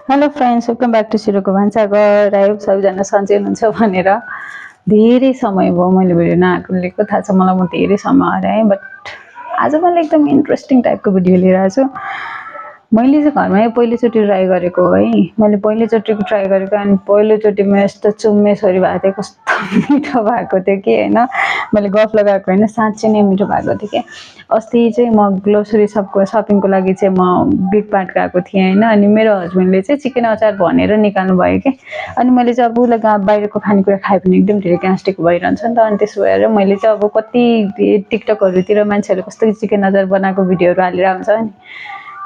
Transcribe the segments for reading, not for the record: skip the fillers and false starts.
Hello friends, welcome back to सिरोको भान्साघर। I hope सबैजना सन्चै हुनुहुन्छ भनेर धेरै समय भयो मैले भिडियो नहालेको थाहा छ मलाई। म धेरै समय हराएँ, बट आज मैले एकदम इन्ट्रेस्टिङ टाइपको भिडियो लिएर आएको छु। मैले चाहिँ घरमा यो पहिलोचोटि ट्राई गरेको हो है। मैले पहिलोचोटिको ट्राई गरेको अनि पहिलोचोटिमा यस्तो चुम्मे छोरी भएको थियो, कस्तो मिठो भएको थियो कि होइन। मैले गफ लगाएको होइन, साँच्चै नै मिठो भएको थियो कि। अस्ति चाहिँ म ग्रोसरी सपिङको लागि चाहिँ म बिग पार्ट गएको थिएँ होइन। अनि मेरो हस्बेन्डले चाहिँ चिकन अचार भनेर निकाल्नु भयो कि। अनि मैले चाहिँ अब उसलाई बाहिरको खानेकुरा खायो भने एकदम धेरै ग्यास्ट्रिक भइरहन्छ नि त। अनि त्यसो भएर मैले चाहिँ अब कति टिकटकहरूतिर मान्छेहरूले कस्तो चिकन अचार बनाएको भिडियोहरू हालिरहेको हुन्छ नि,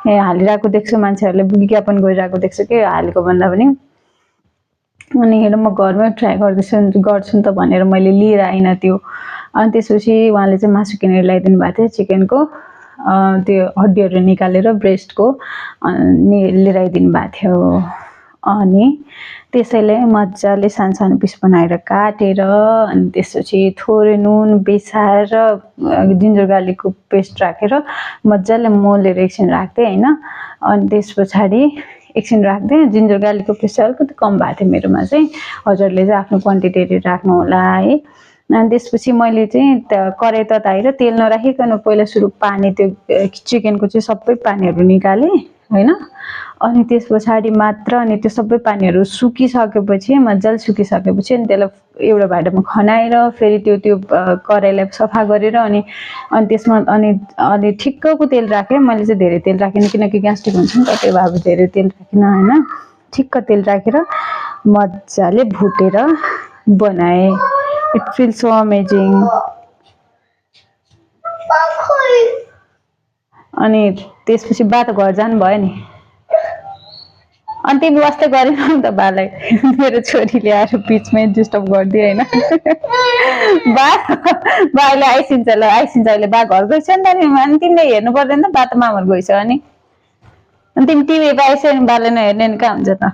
हालिरहेको देख्छु, मान्छेहरूले विज्ञापन गरिरहेको देख्छु कि हालेको भन्दा पनि। अनि हेर म घरमै ट्राई गर्छु नि त भनेर मैले लिएर आइनँ त्यो। अनि त्यसपछि उहाँले चाहिँ मासु किनेर ल्याइदिनु भएको थियो, चिकनको त्यो हड्डीहरू निकालेर ब्रेस्टको लिएर आइदिनु भएको थियो। अनि त्यसैले मजाले सानो सानो पिस बनाएर काटेर अनि त्यसपछि थोरै नुन बेसाएर जिन्जर गार्लिकको पेस्ट राखेर मजाले मोलेर एकछिन राख्दै होइन। अनि त्यस पछाडि एकछिन राख्दै जिन्जर गार्लिकको पेस्ट अलिकति कम भएको थियो मेरोमा चाहिँ। हजुरले चाहिँ आफ्नो क्वान्टिटी हेरेर राख्नु होला है। अनि त्यसपछि मैले चाहिँ कराही तताएर तेल नराखिकन पहिला सुरु पानी त्यो चिकनको चाहिँ सबै पानीहरू निकालेँ होइन। अनि त्यस पछाडि मात्र अनि त्यो सबै पानीहरू सुकिसकेपछि मजाले सुकिसकेपछि अनि त्यसलाई एउटा भाँडामा खनाएर फेरि त्यो कराहीलाई सफा गरेर अनि त्यसमा अनि ठिक्कको तेल राखेँ। मैले चाहिँ धेरै तेल राखिनँ किनकि ग्यास्ट्रिक हुन्छ नि त, त्यही भएर धेरै तेल राखिनँ होइन। ठिक्क तेल राखेर मजाले भुटेर बनाएँ। It feels so amazing. अनि त्यसपछि बा त घर जानु भयो नि। अनि तिमी वास्तै गरेन नि त बालाई। मेरो छोरीले आएर बिचमै डिस्टर्ब गरिदियो होइन। बा अहिले आइसिन्छ, ल आइसिन्छ अहिले। बा घर गइछ नि त। अनि तिमीले हेर्नु पर्दैन त, बा त मामर गइछ। अनि तिमी टिभी पाइसक्यो नि, बाले नहेर्ने नि कहाँ हुन्छ त।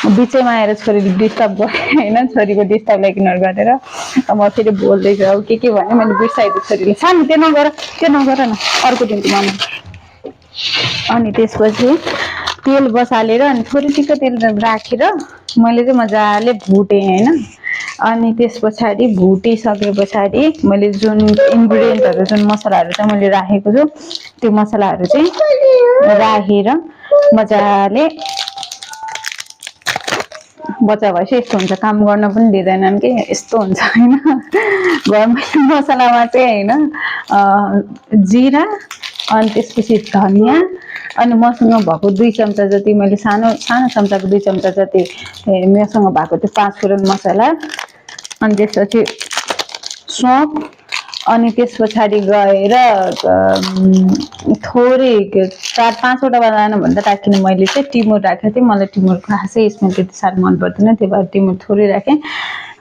बिचैमा आएर छोरीले डिस्टर्ब गरेँ होइन, छोरीको डिस्टर्बलाई इग्नोर गरेर। म फेरि बोल्दैछु अब के भने मैले बिर्साइदिएँ छोरीले। सानो त्यो नगर न, अर्को दिनको मामा। अनि त्यसपछि तेल बसालेर अनि थोरै टिक्क तेल राखेर मैले चाहिँ मजाले भुटेँ होइन। अनि त्यस पछाडि भुटिसके पछाडि मैले जुन इन्ग्रिडियन्टहरू जुन मसलाहरू चाहिँ मैले राखेको छु त्यो मसलाहरू चाहिँ राखेर मजाले बच्चा भएपछि यस्तो हुन्छ, काम गर्न पनि दिँदैनन् कि यस्तो हुन्छ होइन। घरमा मसलामा चाहिँ होइन जिरा अनि त्यसपछि धनियाँ अनि मसँग भएको 2 चम्चा जति मैले सानो चम्चाको 2 चम्चा जति मसँग भएको त्यो 5 फोरन मसला। अनि त्यसपछि सौँफ अनि त्यस पछाडि गएर थोरै 4-5वटा बनाएन भन्दा राखिनँ। मैले चाहिँ टिमुर राखेको थिएँ, मलाई टिमुरको खासै स्मेल त्यति साह्रो मन पर्दैन, त्यही भएर टिमुर थोरै राखेँ।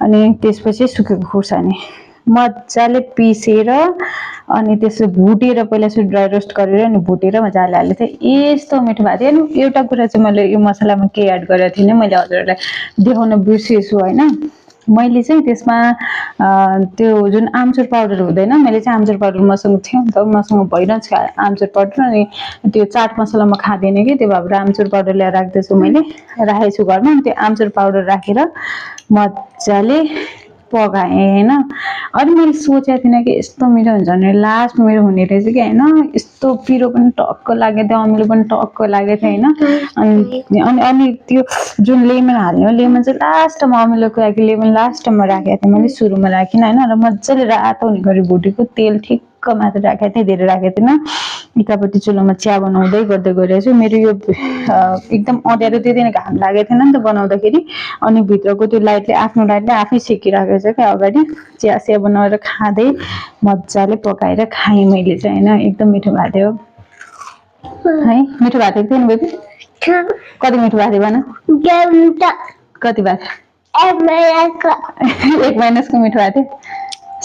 अनि त्यसपछि सुकेको खुर्सानी मजाले पिसेर अनि त्यसो भुटेर पहिला सुरु ड्राई रोस्ट गरेर अनि भुटेर मजाले हालेको थिएँ। यस्तो मिठो भएको थियो। अनि एउटा कुरा चाहिँ मैले यो मसलामा के एड गरेको थिइनँ, मैले हजुरहरूलाई देखाउन बिर्सेछु होइन। मैले चाहिँ त्यसमा त्यो जुन आमचुर पाउडर हुँदैन, मैले चाहिँ आमचुर पाउडर मसँग थियो नि त, मसँग भइरहेको छ आमचुर पाउडर। अनि त्यो चाट मसला म खाँदिनँ कि, त्यो भएर आमचुर पाउडर ल्याएर राख्दैछु, मैले राखेको छु घरमा। अनि त्यो आमचुर पाउडर राखेर मजाले पकाएँ होइन। अनि मैले सोचेको थिइनँ कि यस्तो मिठो हुन्छ भने। लास्टमा मेरो हुने रहेछ कि होइन। यस्तो पिरो पनि टक्क लागेको थियो, अमिलो पनि टक्क लागेको थियो होइन। अनि त्यो जुन लेमन हाल्ने हो, लेमन चाहिँ लास्टमा अमिलोको लागि लेमन लास्टमा राखेको थिएँ मैले, सुरुमा राखिनँ होइन। र मजाले रातो हुने गरी भुटेको तेल ठिक्क मात्र राखेको थिएँ, धेरै राखेको थिइनँ। एकापट्टि चुलोमा चिया बनाउँदै गर्दै गइरहेको छु। मेरो यो एकदम अँध्यारो त्यो दिन घाम लागेको थिएन नि त बनाउँदाखेरि। अनि भित्रको त्यो लाइटले आफै सेकिरहेको छ क्या अगाडि। चिया बनाएर खाँदै मजाले पकाएर खाएँ मैले चाहिँ होइन। एकदम मिठो भएको थियो है। मिठो भएको थियो नि बेबी? कति मिठो भएको थियो भन? कति भएको? 1 महिनाको मिठो भएको थियो।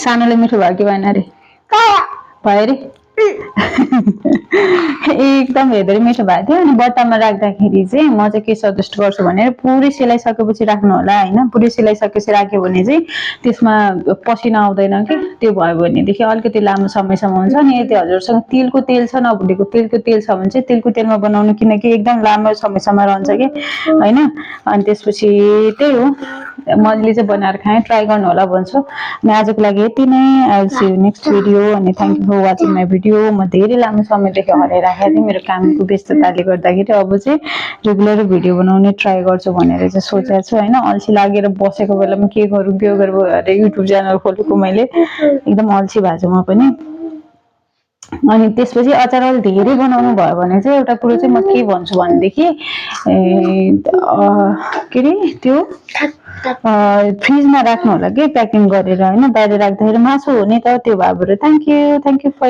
सानोले मिठो भयो कि भएन अरे? भयो अरे? एकदम हेर्दै मिठो भएको थियो। अनि बट्टामा राख्दाखेरि चाहिँ म चाहिँ के सजेस्ट गर्छु भनेर पुरै सेलाइसकेपछि राख्नु होला होइन। पुरै सेलाइसकेपछि राख्यो भने चाहिँ त्यसमा पसिना आउँदैन कि, त्यो भयो भनेदेखि अलिकति लामो समयसम्म हुन्छ। अनि यदि हजुरसँग तिलको तेल छ, नभनेको तिलको तेल छ भने चाहिँ तिलको तेलमा बनाउनु, किनकि एकदम लामो समयसम्म रहन्छ कि होइन। अनि त्यसपछि त्यही हो, मैले चाहिँ बनाएर खाएँ, ट्राई गर्नु होला भन्छु। अनि आजको लागि यति नै। I will see you next video. अनि thank you for watching my video. म धेरै लामो समयदेखि हराइराखेको थिएँ मेरो कामको व्यस्तताले गर्दाखेरि। अब चाहिँ रेगुलर भिडियो बनाउने ट्राई गर्छु भनेर चाहिँ सोचेको छु होइन। अल्छी लागेर बसेको बेलामा के गरौँ अरे युट्युब च्यानल खोलेको मैले, एकदम अल्छी भएको छु म पनि। अनि त्यसपछि अचार अलि धेरै बनाउनु भयो भने चाहिँ एउटा कुरो चाहिँ म के भन्छु भनेदेखि के अरे त्यो फ्रिजमा राख्नु होला कि प्याकिङ गरेर होइन। बाहिर राख्दाखेरि मासु हो नि त, त्यो भएर थ्याङ्क यू फर